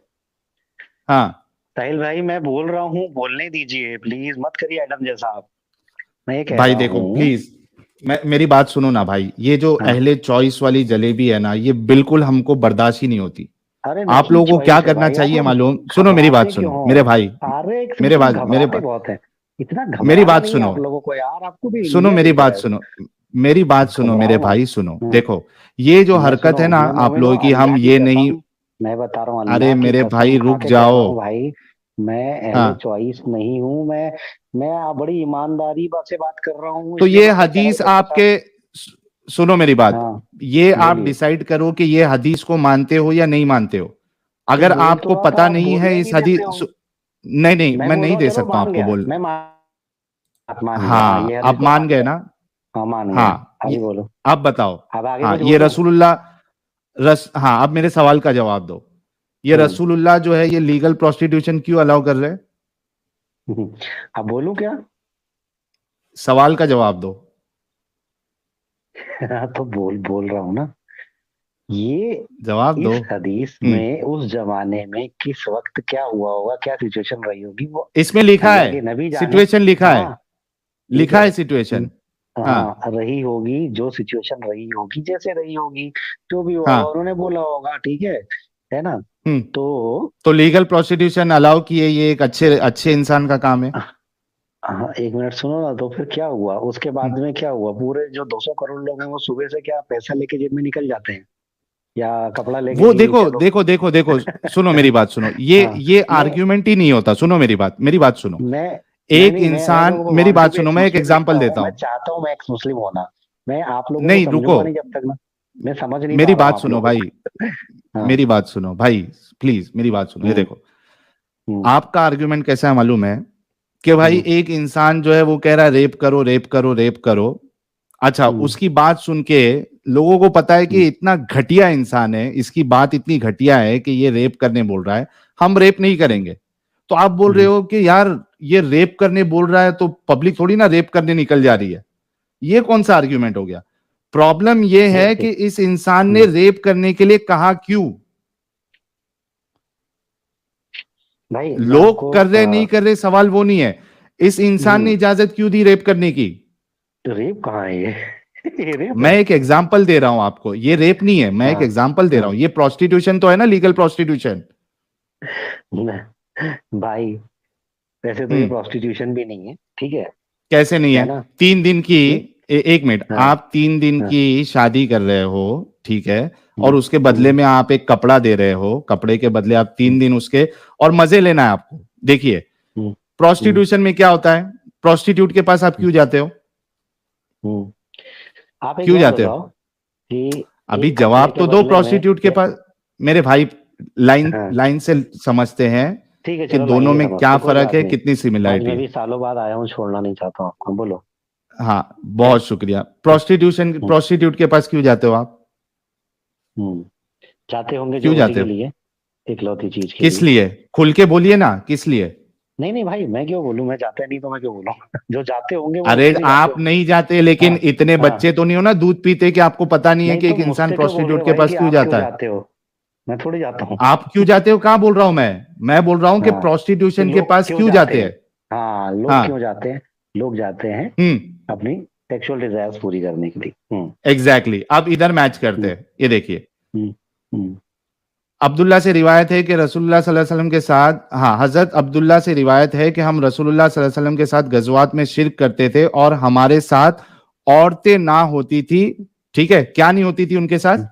हाँ साहिल भाई मैं बोल रहा हूँ, बोलने दीजिए प्लीज, मत करिए एडम जैसा आप। मैं ये कह भाई रहा देखो हूँ। प्लीज, मेरी बात सुनो ना भाई, ये जो हाँ, अहले चॉइस वाली जलेबी है ना, ये बिल्कुल हमको बर्दाश्त ही नहीं होती। अरे आप नहीं, लोगों को क्या चॉइस है करना भाई, आप चाहिए लोग मालूम? सुनो मेरी बात घबराते क्यों सुनो हो? मेरे भाई, अरे एक मेरे सिंपल बात मेरे घबराते बात बहुत है। इतना मेरी घबराना बात नहीं है सुनो, आप लोगों को यार, आपको भी सुनो इंडियन मेरी हूं बात क्या? सुनो, मेरी बात सुनो मेरे घबराओ मत। भाई, सुनो हम्म, देखो, ये जो मैं हरकत सुनो, है ना मैं आप मोमिन लोगों हूँ, की, हम अल्लाह की ये नहीं। कसम। मैं बता रहा हूँ, अरे अल्लाह की मेरे कसम भाई खा रुक के कह रहा जाओ। हूँ भाई, मैं अहले हाँ, चॉइस नहीं हूँ। मैं बड़ी ईमानदारी बात से बात कर रहा हूँ, तो इसलिए ये मैं अपने चैनल हदीस पे सबके साथ। आपके, सुनो मेरी बात, हाँ, ये आप बोलिए। डिसाइड करो कि ये हदीस को मानते हो या नहीं मानते हो। तो अगर बोल तो आपको रहा था, पता आप नहीं है बोलने ही इस नहीं देते हदीस, हो। नहीं नहीं, मैं मैं बोल नहीं रहा हूँ, दे चलो सकता हूं मान आपको गया, बोल। मैं मान गया, हाँ, ये हाँ, हदीस आप तो मान मान गए गया। ना? हाँ, मान गया। हाँ, अभी बोलो, अब बताओ। अब आगे हाँ, कुछ ये बोलो। रसूलुल्लाह, हाँ, अब मेरे सवाल का जवाब दो। ये हम्म, रसूलुल्लाह जो है, ये लीगल प्रोस्टिट्यूशन क्यों अलाउ कर रहे हैं? अब बोलूं क्या? सवाल का जवाब दो। तो बोल बोल रहा हूँ ना, ये जवाब दो। इस हदीस हम्म में उस जमाने में किस वक्त क्या हुआ होगा, क्या सिचुएशन रही होगी, वो इसमें लिखा अल्लाह है, के नबी जाने। सिचुएशन लिखा है, हाँ, ठीक लिखा है। है सिचुएशन। हाँ हाँ, रही होगी, जो सिचुएशन रही होगी, जैसे रही होगी, जो भी हुआ होगा, हाँ। उन्होंने बोला होगा, ठीक है ना? हम्म तो तो लीगल प्रोस्टिट्यूशन अलाउ किए, ये एक अच्छे अच्छे इंसान का काम है। हाँ, एक मिनट सुनो ना, तो फिर क्या हुआ उसके बाद में? क्या हुआ, पूरे जो 200 करोड़ लोग हैं वो सुबह से क्या पैसा लेके जेब में निकल जाते हैं, या कपड़ा लेके वो जी देखो चलो? देखो देखो देखो, सुनो मेरी बात सुनो, ये हाँ, ये मैं आर्ग्यूमेंट ही नहीं होता। सुनो मेरी बात सुनो। मैं एक नहीं, मैं इंसान, तो मेरी वांट टू बात बी सुनो, एक्स मैं एक मुस्लिम लिखता एग्जांपल हूँ, देता मैं हूं। चाहता हूँ मैं एक्स मुस्लिम होना। मैं आप लोगों को नहीं रुको, समझूंगा नहीं जब तक ना, मैं समझ नहीं पा मेरी रहा हूँ बात आप सुनो लोगों भाई, को। हाँ। मेरी बात सुनो भाई, प्लीज मेरी बात सुनो। ये हम्म, देखो, हम्म, आपका आर्ग्यूमेंट कैसा है मालूम है? कि भाई हम्म, एक इंसान जो है वो कह रहा है रेप करो रेप करो रेप करो। अच्छा, हम्म, उसकी बात सुन के लोगों को पता है हम्म, कि इतना घटिया इंसान है, इसकी बात इतनी घटिया है कि ये रेप करने बोल रहा है, हम रेप नहीं करेंगे। तो आप बोल रहे हो कि यार ये रेप करने बोल रहा है तो पब्लिक थोड़ी ना रेप करने निकल जा रही है। ये कौन सा आर्ग्यूमेंट हो गया? प्रॉब्लम ये है कि इस इंसान ने रेप करने के लिए कहा क्यों? भाई लोग कर रहे नहीं कर रहे, सवाल वो नहीं है। इस इंसान ने इजाजत क्यों दी रेप करने की? रेप कहाँ है ये? ये रेप मैं एक एग्जांपल दे रहा हूं आपको, ये रेप नहीं है, मैं एक एग्जांपल दे रहा हूं। ये प्रोस्टिट्यूशन तो है ना, लीगल प्रोस्टिट्यूशन। भाई वैसे तो ये प्रोस्टिट्यूशन भी नहीं है, ठीक है? कैसे नहीं है? 3 दिन की एक मिनट, हाँ। आप 3 दिन की शादी कर रहे हो, ठीक है, और उसके बदले में आप एक कपड़ा दे रहे हो, कपड़े के बदले आप 3 दिन उसके, और मजे लेना है आपको। देखिए प्रोस्टिट्यूशन में क्या होता है, प्रोस्टिट्यूट के पास आप क्यों जाते हो? आप एक क्यों बात जाते बताओ हो? कि अभी एक जवाब कपड़े तो के दो बदले प्रोस्टिट्यूट के में पास। मेरे भाई लाइन से समझते हैं ठीक है, कि चलो दोनों लाइन से में क्या समझते, कोई फर्क बात है, नहीं। कितनी आज सिमिलरिटी मैं है। भी सालों बाद आया हूँ, छोड़ना नहीं चाहता हूँ आपको, बोलो। हाँ, बहुत शुक्रिया। प्रोस्टिट्यूट के पास क्यों जाते हो आप? जाते होंगे जो क्यों उसी जाते के हो? लिए, इकलौती चीज के किस लिए। लिए? खुल के बोलिए ना, किस लिए? नहीं भाई, मैं क्यों बोलूं, मैं जाता नहीं तो मैं क्यों बोलूं? जो जाते होंगे वो अरे उसके लिए जाते आप होंगे। नहीं जाते, लेकिन हाँ, इतने हाँ। बच्चे तो नहीं हो ना दूध पीते कि आपको पता नहीं है नहीं कि तो एक इंसान मुझसे क्यों बोल रहे प्रोस्टिट्यूट हो के भाई पास कि क्यों आप क्यों जाता है? जाते हो? मैं थोड़ी जाता हूँ। आप क्यों जाते हो कहाँ बोल रहा हूं मैं बोल रहा हूं कि हाँ, प्रोस्टिट्यूशन कि के लोग पास क्यों क्यों जाते हैं। हाँ, लोग हाँ, क्यों जाते हैं? लोग जाते हैं अपनी सेक्सुअल डिजायर्स पूरी करने के लिए। एग्जैक्टली। अब इधर मैच करते हैं, ये देखिए। हम्म, हम्म, अब्दुल्ला से रिवायत है कि रसूलुल्लाह सल्लल्लाहु अलैहि वसल्लम के साथ, हाँ, हजरत अब्दुल्ला से रिवायत है कि हम रसूलुल्लाह सल्लल्लाहु अलैहि वसल्लम के साथ गजवात में शिरक करते थे और हमारे साथ औरतें ना होती थी। ठीक है, क्या नहीं होती थी उनके साथ?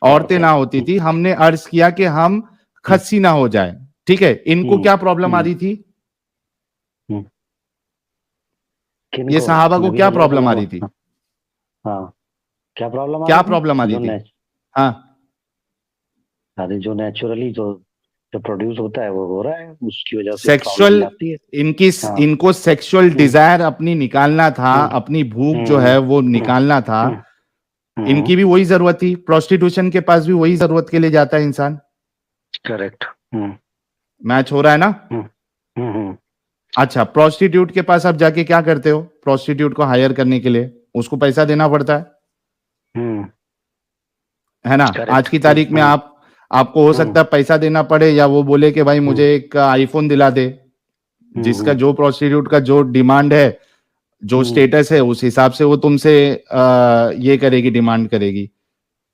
औरतें ना होती थी। हमने अर्ज किया कि हम खस्सी ना हो जाए। ठीक है, इनको क्या प्रॉब्लम आ रही थी? ये सहाबा को नबी क्या सल्लल्लाहु प्रॉब्लम आ अलैहि रही वसल्लम थी? को। हाँ, क्या प्रॉब्लम आ क्या रही थी? प्रॉब्लम आ रही थी? हाँ, अरे जो नेचुरली जो प्रोड्यूस होता है वो हो रहा है, उसकी वजह से प्रॉब्लम सेक्सुअल, आती है। हाँ। इनको सेक्सुअल डिजायर अपनी निकालना था, अपनी भूख जो है वो निकालना था। इनकी भी वही जरूरत थी, प्रोस्टिट्यूशन के पास भी वही जरूरत के लिए जाता है इंसान। करेक्ट। मैच हो रहा है ना? अच्छा, प्रोस्टिट्यूट के पास आप जाके क्या करते हो? प्रोस्टिट्यूट को हायर करने के लिए उसको पैसा देना पड़ता है ना? आज की तारीख में आपको हो सकता है पैसा देना पड़े, या वो बोले कि भाई मुझे एक आईफोन दिला दे। जिसका जो प्रोस्टिट्यूट का जो डिमांड है, जो स्टेटस है, उस हिसाब से वो तुमसे ये करेगी, डिमांड करेगी।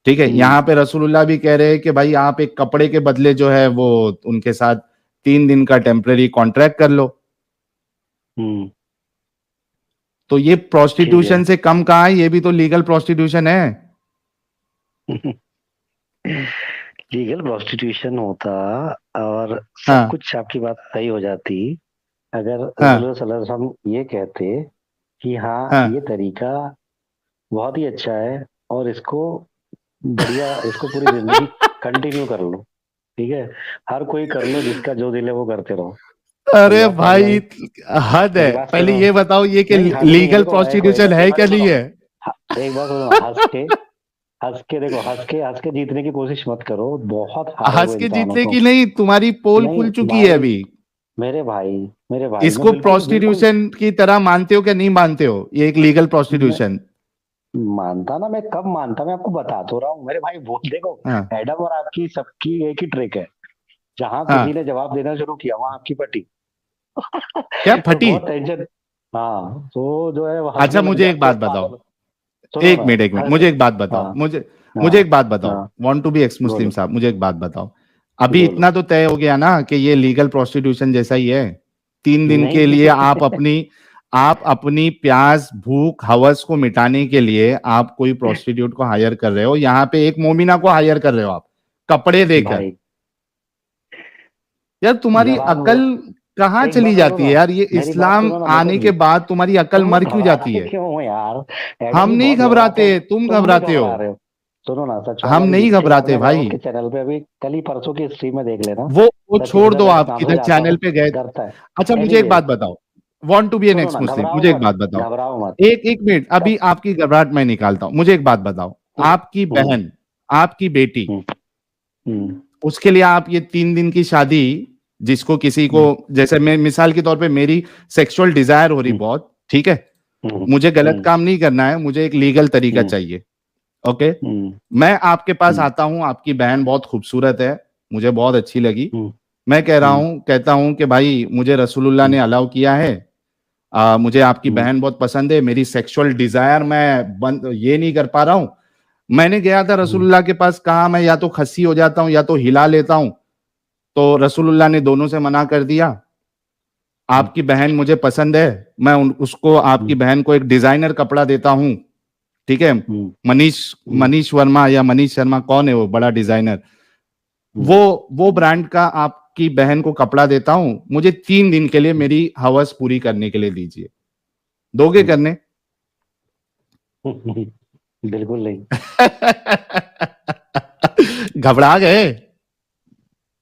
ठीक है, यहाँ पे रसूलुल्लाह भी कह रहे हैं कि भाई आप एक कपड़े के बदले जो है वो उनके साथ 3 दिन का टेम्परेरी कॉन्ट्रैक्ट कर लो। तो ये प्रोस्टिट्यूशन से कम कहाँ है, ये भी तो लीगल प्रोस्टिट्यूशन है। लीगल प्रोस्टिट्यूशन होता और सब हाँ, कुछ आपकी बात सही हो जाती अगर हाँ, रसूलुल्लाह सल्लल्लाहु अलैहि वसल्लम ये कहते कि हाँ, हाँ। ये तरीका बहुत ही अच्छा है और इसको बढ़िया, इसको पूरी जिंदगी कंटिन्यू कर लो, ठीक है, हर कोई कर लो, जिसका जो दिल है वो करते रहो। अरे भाई, हद है। मेरी बात पहले सुनो। ये बताओ, ये कि नहीं, हद नहीं है, लीगल देखो, प्रोस्टिट्यूशन है क्या नहीं है? एक बात सुनो, हंस के देखो, हंस के जीतने की कोशिश मत करो, बहुत हारे हंस हुए के इंसान हो जीतने तुम। की नहीं, तुम्हारी पोल नहीं खुल चुकी है भाई, अभी। मेरे भाई मैं इसको बिल्कुल बिल्कुल प्रोस्टिट्यूशन की तरह मानते हो क्या नहीं मानते हो? ये एक लीगल प्रोस्टिट्यूशन मानता ना, मैं कब मानता, मैं आपको बता तो रहा हूँ मेरे भाई। बोल देखो, हाँ, एडम और आपकी सबकी एक ही ट्रिक है, जहां हाँ। किसी ने जवाब देना शुरू किया वहां आपकी पटी। क्या तो फटी? बहुत टेंशन। हाँ, तो जो है वो हंसने अच्छा, लग मुझे एक जाते बात हैं बताओ। पागल। सुनो एक ना, मिनट, एक मिनट, हंस। मुझे एक बात बताओ। हाँ, मुझे एक हाँ, बात बताओ। हाँ, want to be ex Muslim बोलो, साहब, मुझे एक बात बताओ। अभी बोलो। इतना तो तय हो गया ना कि ये लीगल प्रोस्टिट्यूशन जैसा ही है। 3 दिन के लिए नहीं। आप अपनी प्यास, भूख, हवस को मिटाने के लिए आप कोई प्रोस्टिट्यूट को हायर कर रहे हो। यहाँ पे एक मोमिना को हायर कर रहे हो आप, कपड़े देकर। भाई यार तुम्हारी जवाब अकल कहाँ एक बात चली सुनो जाती ना, है यार? ये मेरी बात इस्लाम सुनो ना, मैं तो आने के बाद तुम्हारी अकल तुम मर क्यों जाती घबराते है? क्यों हो यार? एडम हम भी नहीं बहुत घबराते घबराते, हैं, तुम तुम भी घबराते हो। घबरा रहे हो। सुनो ना, सच हम वाला अभी नहीं जितने घबराते कामयाब है ना भाई। उसके चैनल पे, अभी कल ही परसों की स्ट्रीम में देख लेना। वो मतलब छोड़ किधर दो, का आप कहाँ पे किधर जाता चैनल है, पे गए? करता है। अच्छा, मुझे एक एनीवेज, बात बताओ। वांट टू बी एन सुनो एक्स ना, मुस्लिम, घबराओ मुझे एक मत, बात बताओ। घबराओ मत। एक मिनट, अभी आपकी घबराहट मैं निकालता हूं। मुझे एक बात बताओ। आपकी हम्म, बहन, आपकी बेटी, हम्म, हम्म, उसके लिए आप ये 3 दिन की शादी जिसको किसी को, जैसे मैं मिसाल के तौर पे मेरी सेक्सुअल डिजायर हो रही बहुत, ठीक है, मुझे गलत काम नहीं करना है, मुझे एक लीगल तरीका चाहिए, ओके, मैं आपके पास आता हूं, आपकी बहन बहुत खूबसूरत है, मुझे बहुत अच्छी लगी, मैं कहता हूं कि भाई मुझे रसूलुल्लाह ने अलाउ किया है, मुझे आपकी बहन बहुत पसंद है, मेरी सेक्सुअल डिजायर मैं ये नहीं कर पा रहा हूं, मैंने गया था रसूलुल्लाह के पास, कहा मैं या तो खस्सी हो जाता हूं या तो हिला लेता हूं, तो रसूलुल्लाह ने दोनों से मना कर दिया। आपकी बहन मुझे पसंद है, मैं उसको, आपकी बहन को एक डिजाइनर कपड़ा देता हूं, ठीक है, मनीष वर्मा या मनीष शर्मा, कौन है वो बड़ा डिजाइनर, वो ब्रांड का आपकी बहन को कपड़ा देता हूं, मुझे 3 दिन के लिए मेरी हवस पूरी करने के लिए दीजिए, दोगे करने? बिल्कुल नहीं। घबरा गए?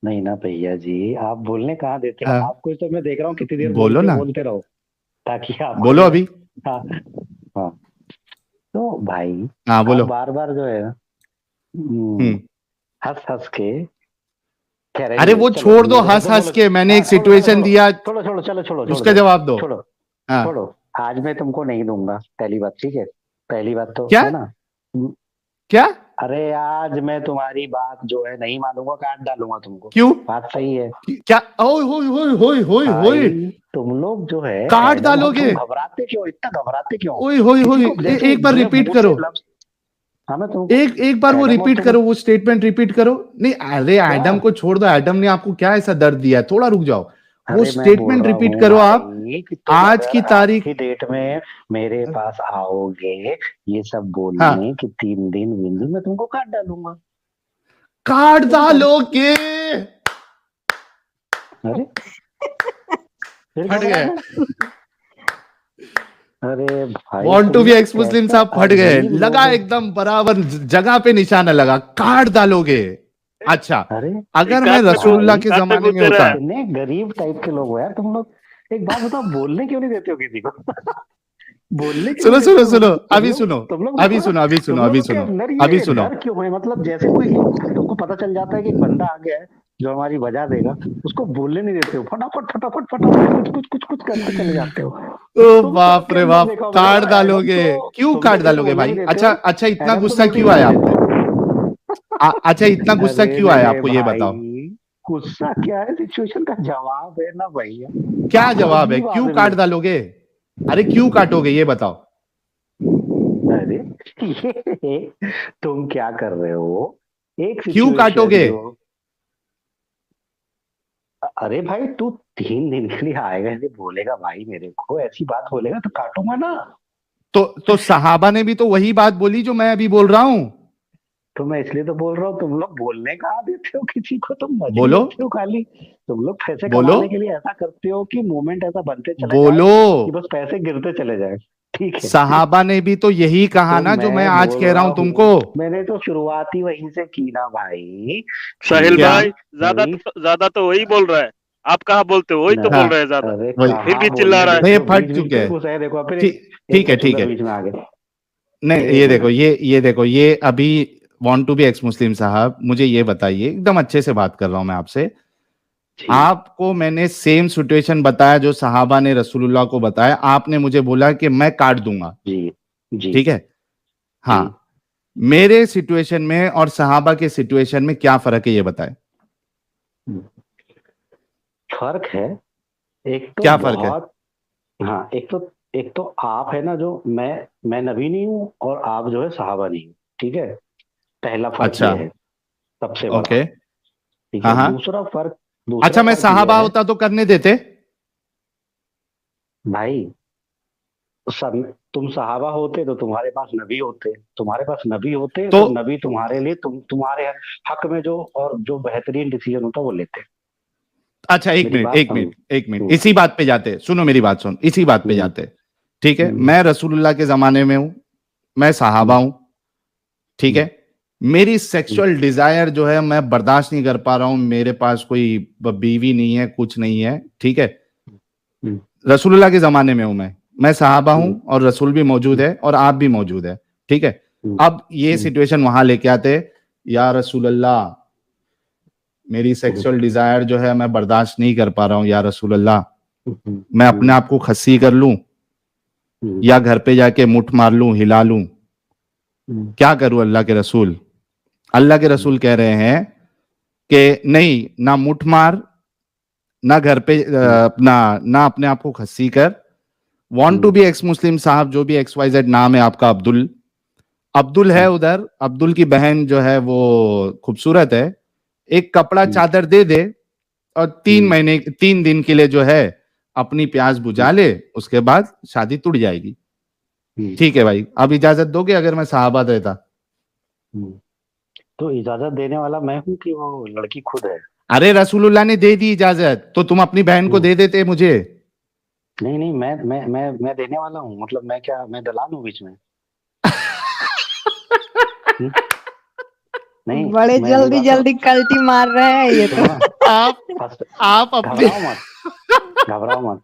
नहीं ना भैया जी, आप बोलने कहाँ देते हो, आपको तो मैं देख रहा हूँ कितनी देर बोलो ना, बोलते रहो ताकि आप बोलो अभी। हाँ तो भाई, हाँ बोलो। बार बार जो है ना हंस हंस के, अरे वो छोड़ दो हंस हंस के, मैंने एक सिचुएशन दिया, छोड़ो उसका जवाब दो। छोड़ो, आज मैं तुमको नहीं दूंगा, पहली बात, ठीक है, पहली बात तो क्या है ना, क्या? अरे आज मैं तुम्हारी बात जो है नहीं मानूंगा, काट डालूंगा तुमको। क्यों? बात सही है क्या? ओए तुम लोग जो है काट डालोगे? घबराते क्यों, इतना घबराते क्यों? ओए एक बार रिपीट करो, एक बार वो रिपीट करो, वो स्टेटमेंट रिपीट करो। नहीं अरे एडम को छोड़ दो, एडम ने आपको क्या ऐसा दर्द दिया है, थोड़ा रुक जाओ, वो स्टेटमेंट रिपीट करो आप, आज की तारीख की डेट में मेरे पास आओगे ये सब बोलने कि 3 दिन मैं तुमको काट डालूंगा। काट डालोगे? अरे फट गए, अरे भाई want to be ex Muslim साहब फट गए, लगा एकदम बराबर जगह पे निशाना लगा, काट डालोगे। अच्छा, अगर मैं रसूलुल्लाह के जमाने में होता, इतने गरीब टाइप के लोग हो यार तुम लोग, एक बात बताओ, बोलने क्यों नहीं देते हो किसी को? बोलने सुनो अभी सुनो, क्यों है, मतलब जैसे कोई तुमको पता चल जाता है कि एक बंदा आ गया है जो हमारी वजह देगा, उसको बोलने नहीं देते हो, फटाफट कुछ करते चले जाते हो। ओ बाप रे बाप, काट डालोगे? क्यों काट डालोगे भाई? अच्छा इतना गुस्सा क्यों आया आपको? अच्छा इतना गुस्सा क्यों आया आपको, ये बताओ। गुस्सा क्या है, सिचुएशन का जवाब है ना भैया। क्या जवाब है, क्यों काट डालोगे? अरे क्यों काटोगे ये बताओ। अरे ये तुम क्या कर रहे हो, एक क्यों काटोगे? अरे भाई तू 3 दिन के लिए आएगा, ऐसे बोलेगा भाई मेरे को, ऐसी बात बोलेगा तो काटूंगा ना। तो सहाबा ने भी तो वही बात बोली जो मैं अभी बोल रहा हूँ। तो मैं इसलिए तो बोल रहा हूँ, तुम लोग बोलने कहाँ देते हो किसी को, तुम मजे बोलो, लेते हो खाली, तुम लोग पैसे कमाने के लिए ऐसा करते हो कि मोमेंट ऐसा बनते चले बोलो जाए कि बस पैसे गिरते चले जाए, ठीक है। सहाबा ने भी तो यही कहा ना जो मैं आज कह रहा हूँ तुमको। मैंने तो शुरुआत ही वहीं से की ना भाई। साहिल भाई ज्यादा तो वही बोल रहा है, आप कहाँ बोलते हो, वही तो बोल रहे हैं ज्यादा, फिर भी चिल्ला रहा है। फट चुके हैं, देखो ठीक है बीच में आ गए। नहीं ये देखो ये अभी want to be ex Muslim साहब, मुझे ये बताइए, एकदम अच्छे से बात कर रहा हूं मैं आपसे, आपको मैंने सेम सिचुएशन बताया जो सहाबा ने रसूलुल्लाह को बताया, आपने मुझे बोला कि मैं काट दूंगा, जी ठीक है। हाँ, मेरे सिचुएशन में और सहाबा के सिचुएशन में क्या फर्क है ये बताएं। फर्क है, एक तो क्या फर्क है? हाँ, एक तो आप है ना, जो मैं नबी नहीं हूँ और आप जो है सहाबा नहीं हूँ, ठीक है, पहला फर्क अच्छा ये है सबसे बड़ा, ओके, ठीक है। दूसरा फर्क अच्छा मैं सहाबा होता तो करने देते भाई, तुम सहाबा होते तो तुम्हारे पास नबी होते, तो नबी तुम्हारे लिए तुम्हारे हक में जो बेहतरीन डिसीजन होता वो लेते। अच्छा एक मिनट इसी बात पे जाते, सुनो मेरी बात सुन, इसी बात पे जाते, ठीक है। मैं रसूलुल्लाह के जमाने में हूं, मैं सहाबा हूं, ठीक है, मेरी सेक्सुअल डिजायर जो है मैं बर्दाश्त नहीं कर पा रहा हूं, मेरे पास कोई बीवी नहीं है, कुछ नहीं है, ठीक है, रसूलुल्लाह के जमाने में हूं मैं सहाबा हूं और रसूल भी मौजूद है और आप भी मौजूद है, ठीक है। अब ये सिचुएशन वहां लेके आते, या रसूलुल्लाह मेरी सेक्सुअल डिजायर जो है मैं बर्दाश्त नहीं कर पा रहा हूँ या रसूल अल्लाह, मैं अपने आप को खस्सी कर लूं या घर पे जाके मुठ मार लूं, हिला लूं, क्या करूं अल्लाह के रसूल? अल्लाह के रसूल कह रहे हैं कि नहीं, ना मुठ मार, ना घर पे ना अपने आप को खस्सी कर। Want to be ex Muslim साहब, जो भी XYZ नाम है आपका, अब्दुल है उधर, अब्दुल की बहन जो है वो खूबसूरत है, एक कपड़ा चादर दे दे और 3 दिन के लिए जो है अपनी प्यास बुझा ले, उसके बाद शादी टूट जाएगी। ठीक है भाई, अब इजाजत दोगे अगर मैं साहबाद रहता? तो इजाजत देने वाला मैं हूँ कि वो लड़की खुद है? अरे रसूलुल्लाह ने दे दी इजाजत, तो तुम अपनी बहन को दे देते मुझे। नहीं, मैं देने वाला हूँ, मतलब मैं क्या, मैं दलाल हूँ बीच में? नहीं, बड़े जल्दी कल्टी मार रहे हैं ये तो। आप अपने घबराओ मत।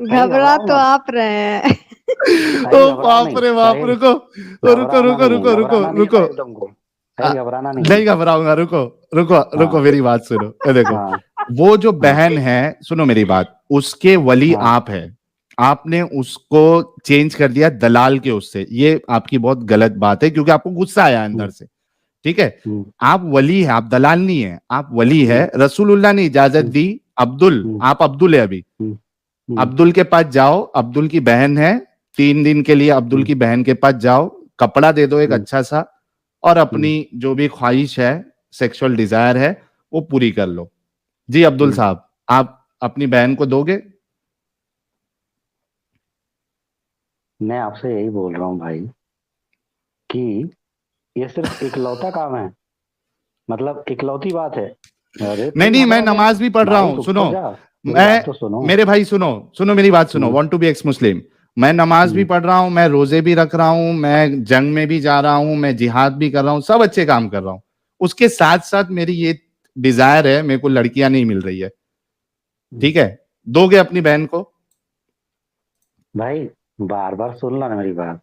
घबरा तो आप रहे हैं। ओ बाप रे बाप, रुको घबराना नहीं घबराऊंगा, रुको मेरी बात सुनो। देखो, वो जो बहन है, सुनो मेरी बात, उसके वली आप है, आपने उसको चेंज कर दिया दलाल के उससे, ये आपकी बहुत गलत बात है, क्योंकि आपको गुस्सा आया अंदर से। ठीक है, आप वली है, आप दलाल नहीं है, आप वली है। रसूलुल्लाह ने इजाजत दी, आप अब्दुल है अभी, अब्दुल के पास जाओ, अब्दुल की बहन है, 3 दिन के लिए अब्दुल की बहन के पास जाओ, कपड़ा दे दो एक अच्छा सा, और अपनी जो भी ख्वाहिश है, सेक्सुअल डिजायर है, वो पूरी कर लो। जी अब्दुल साहब, आप अपनी बहन को दोगे? मैं आपसे यही बोल रहा हूँ भाई कि ये सिर्फ इकलौता काम है, मतलब इकलौती बात है। नहीं, मैं नमाज भी पढ़ रहा हूँ, सुनो, मेरे भाई सुनो मेरी बात सुनो। Want to be ex Muslim, मैं नमाज भी पढ़ रहा हूँ, मैं रोजे भी रख रहा हूँ, मैं जंग में भी जा रहा हूँ, मैं जिहाद भी कर रहा हूँ, सब अच्छे काम कर रहा हूँ। उसके साथ साथ मेरी ये डिजायर है, मेरे को लड़कियां नहीं मिल रही है। ठीक है, दोगे अपनी बहन को? भाई बार बार सुन ला ना मेरी बात,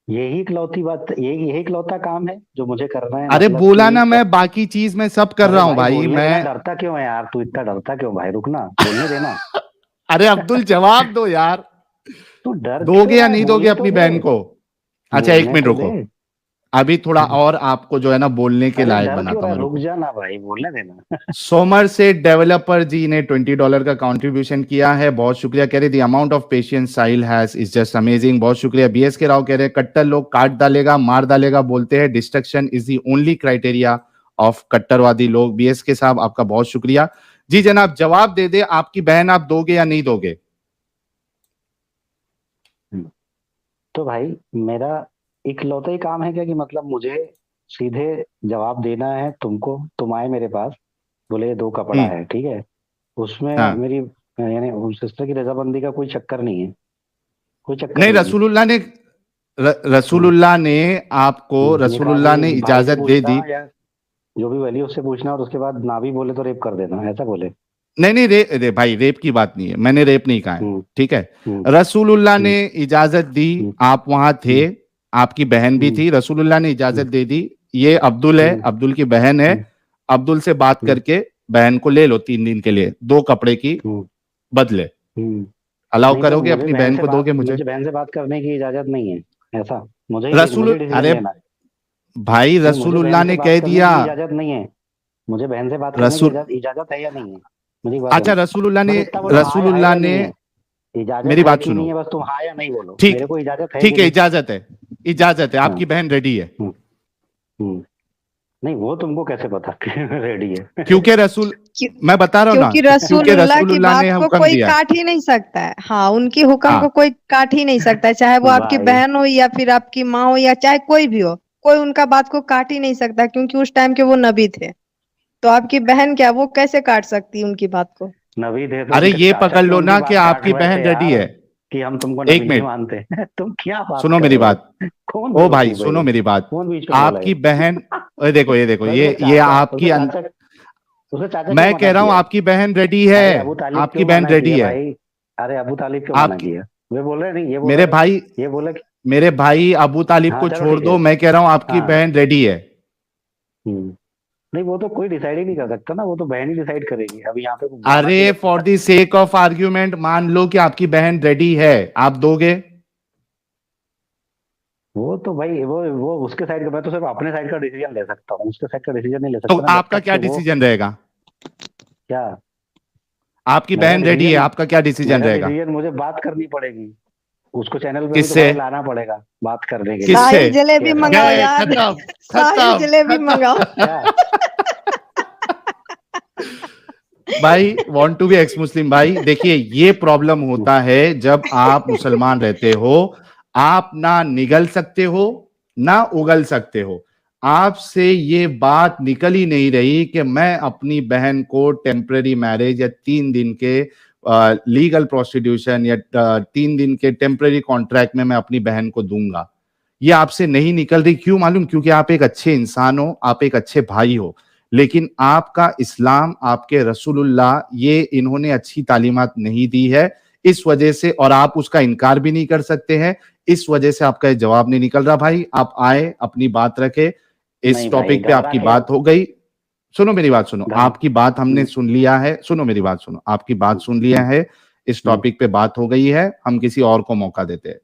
यही इकलौती बात, यही इकलौता काम है जो मुझे करना है। अरे मतलब बोला ना, मैं बाकी चीज में सब कर रहा हूँ भाई। मैं डरता क्यों है यार, तू इतना डरता क्यों भाई? रुकना, बोलने देना। अरे अब्दुल जवाब दो यार, तू डर दोगे या नहीं दोगे अपनी बहन को? अच्छा 1 मिनट रुको, अभी थोड़ा और आपको जो है ना बोलने के लायक बनाता हूँ। रुक जाना भाई, बोलने देना। सोमर से डेवलपर जी ने $20 का कंट्रीब्यूशन किया है, बहुत शुक्रिया। कह रहे the amount of patience Sahil has is just amazing, बहुत शुक्रिया। BS के राव कह रहे हैं कट्टर लोग काट डालेगा, मार डालेगा बोलते हैं, destruction is the only criteria of कट्टरवादी लोग। BS के साहब आपका बहुत शुक्रिया। जी जनाब, जवाब दे दे, आपकी बहन आप दोगे या नहीं दोगे? तो भाई मेरा इकलौता ही काम है क्या कि मतलब मुझे सीधे जवाब देना है तुमको? तुम आए मेरे पास, बोले 2 कपड़ा है, ठीक है, उसमें मेरी यानी सिस्टर की रजामंदी का कोई चक्कर नहीं है, कोई चक्कर नहीं। रसूलुल्लाह ने आपको, रसूलुल्लाह ने इजाजत दे दी, जो भी वली उससे पूछना और उसके बाद ना भी बोले तो रेप कर देना, ऐसा बोले? नहीं भाई, रेप की बात नहीं है, मैंने रेप नहीं कहा है। ठीक है, रसूलुल्लाह ने इजाजत दी, आप वहां थे, आपकी बहन भी थी, रसूलुल्लाह ने इजाजत दे दी। ये अब्दुल है, अब्दुल की बहन है, अब्दुल से बात करके बहन को ले लो 3 दिन के लिए, 2 कपड़े की बदले। अलाउ करोगे? अपनी बहन को दोगे? मुझे बहन से बात करने की इजाजत नहीं है, ऐसा मुझे अरे भाई, रसूलुल्लाह ने कह दिया, इजाजत नहीं है मुझे बहन से बात करने की, इजाजत है या नहीं है? अच्छा, रसूलुल्लाह ने मेरी बात सुनो, बस तुम हाँ या नहीं बोलो। ठीक, मेरे को इजाजत है? ठीक है, इजाजत है। आपकी बहन रेडी है? नहीं, वो तुमको कैसे पता रेडी है? क्योंकि मैं बता रहा हूँ ना, क्योंकि रसूलुल्लाह की बात को कोई काट ही नहीं सकता है। हाँ, उनकी हुक्म को कोई काट ही नहीं सकता है, चाहे वो आपकी बहन हो या फिर आपकी माँ हो या चाहे कोई भी हो, कोई उनका बात को काट ही नहीं सकता, क्योंकि उस टाइम के वो नबी थे। तो आपकी बहन क्या, वो कैसे काट सकती है उनकी बात को? नबी थे तो अरे ये पकड़ लो ना कि आपकी बहन रेडी है कि हम तुमको नबी नहीं मानते। तुम क्या बात सुनो मेरी बात, ओ भाई सुनो मेरी बात, आपकी बहन, देखो ये आपकी, मैं कह रहा हूँ आपकी बहन रेडी है, आपकी बहन रेडी है। अरे अबू तालिब क्यों मना किया? वे बोल रहे नहीं, ये मेरे भाई, ये बोले मेरे भाई अबू तालिब को छोड़ दो, मैं कह रहा हूँ आपकी बहन रेडी है। नहीं, वो तो कोई डिसाइड ही नहीं कर सकता ना, वो तो बहन ही डिसाइड करेगी। अभी यहाँ पे अरे for the sake of argument मान लो कि आपकी बहन रेडी है, आप दोगे? वो तो भाई वो उसके साइड का, मैं तो सिर्फ अपने साइड का डिसीजन ले सकता हूँ, उसके साइड का डिसीजन नहीं ले तो सकता ना। आपका क्या डिसीजन रहेगा? क्या? आपकी बहन रेडी है, आपका क्या डिसीजन रहेगा? डिसीजन मुझे बात करनी पड़ेगी, उसको चैनल पे किससे? तो लाना पड़ेगा बात करने के लिए। किससे? साहिल जलेबी मंगाओ यार, साहिल जलेबी मंगाओ। भाई want to be ex Muslim भाई, देखिए ये प्रॉब्लम होता है जब आप मुसलमान रहते हो, आप ना निगल सकते हो ना उगल सकते हो। आपसे ये बात निकल ही नहीं रही कि मैं अपनी बहन को टेम्पररी मैरिज या 3 दिन के लीगल प्रोस्टिट्यूशन या 3 दिन के टेम्पररी कॉन्ट्रैक्ट में मैं अपनी बहन को दूंगा। ये आपसे नहीं निकल रही, क्यों मालूम? क्योंकि आप एक अच्छे इंसान हो, आप एक अच्छे भाई हो, लेकिन आपका इस्लाम, आपके रसूलुल्लाह, ये इन्होंने अच्छी तालीमात नहीं दी है, इस वजह से, और आप उसका इनकार भी नहीं कर सकते हैं, इस वजह से आपका जवाब नहीं निकल रहा। भाई आप आए, अपनी बात रखे, इस टॉपिक पे आपकी बात हो गई। सुनो मेरी बात सुनो, आपकी बात हमने सुन लिया है, सुनो मेरी बात सुनो, आपकी बात सुन लिया है, इस टॉपिक पे बात हो गई है, हम किसी और को मौका देते हैं।